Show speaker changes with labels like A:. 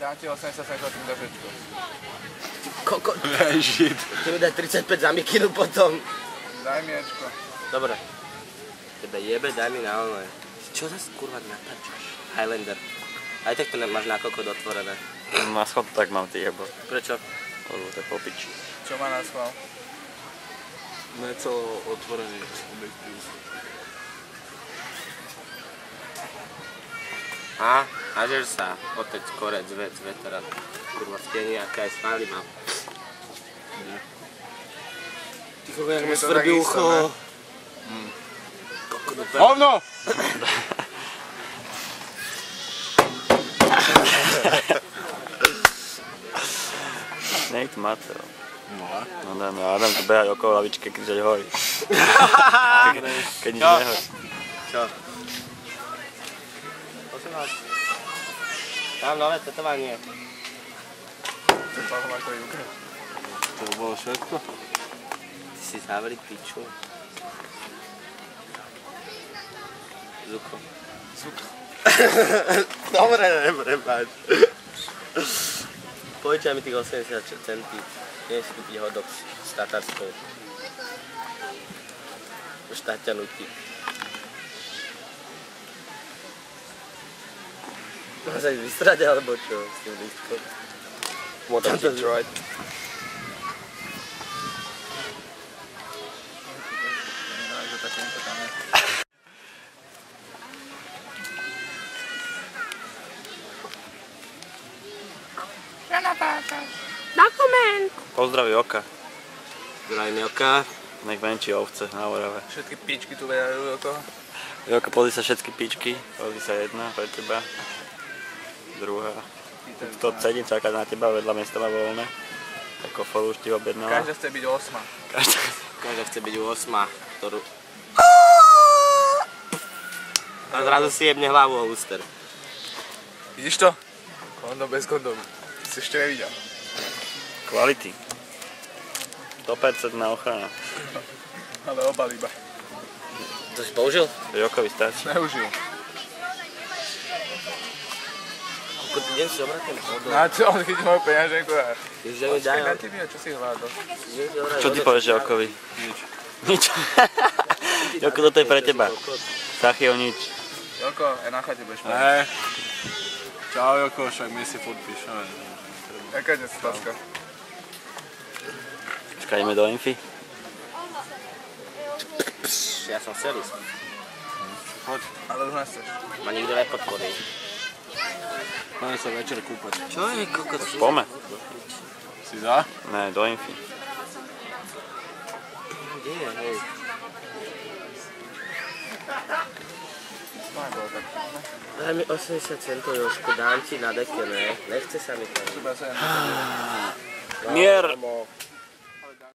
A: Dám ti 80 centov tým dažečko.
B: Kokot.
C: Žid.
B: Ty mi daj 35 za mikinu potom.
A: Daj mi Ečko.
B: Dobre. Tebe jebe, daj mi na ono. Čo zase kurva natáčaš? Highlander. Aj tak to máš na kokot otvorené.
C: Na schod tak mám ty jebo.
B: Prečo?
C: Lebo to je popič.
A: Čo má na schvál?
C: Necelo otvorený objektív.
B: A, hažeš sa. Oteď korec, vec, veterán. Kurva v tieni, aká je smiley mám. Ty kokot, jak mi svrbí ucho.
A: Hovno!
C: Nejď Mateo. No dáme, Adam tu behať okolo lavičke, kričať hory. Keď nič nehoď.
B: Čo? 18. Mám nové tetovanie.
C: To bolo všetko?
B: Ty si zavri piču. Zuko.
A: Zuko.
B: Dobre, neprepáč. Požičaj mi tých 80 centí. Idem si kúpiť hodok s tatarskou. Štáťanutí. Má sa ich vystrať alebo čo s tým lístkom? Motor Detroit.
D: Dokument!
C: Pozdraví Oka.
B: Zdravím Joka.
C: Nech venčí ovce na Orave.
A: Všetky pičky tu vedajú okolo.
C: Joka, pozri sa všetky pičky. Pozri sa jedna pre teba. Druhá. To sedí, čaká na teba, vedľa miesta má voľné. Ako folu už ti objednala.
A: Každá chce byť 8.
B: Každá chce byť 8, ktorú... A zrazu si jebne hlavu o úster.
A: Vidíš to? Kondom bez kondomu. Si ešte nevidel.
C: Quality. 100% ochrana.
A: Ale obal iba.
B: To si použil?
C: Jokovi stačí.
A: Neužil.
B: Koľko deň si obratím?
A: Na čo? On chytí moju peňaženku a...
B: Ježiš, mi
A: Počkaj
B: dajú.
A: na tebe, čo si hľadol?
C: Čo ty povieš Jokovi? Nič. Nič. Joko, toto je pre teba. Sachio, nič.
A: Joko, aj na chate budeš mať.
C: Čau Joko, však my si furt píšeme.
A: Jaká je otázka?
C: Počkaj, ideme do Infy.
B: Ja som servis.
A: Poď. Ale už nechceš.
B: Ma nikto nepodporí.
C: Máme sa večer kúpať.
B: Čo je kokot?
C: Pome.
A: Si za?
C: Ne, do Infy.
B: Kde je, hej? Daj mi 80 centov, Jožko, dám ti na deke, ne? Nechce sa mi to.
C: Mier!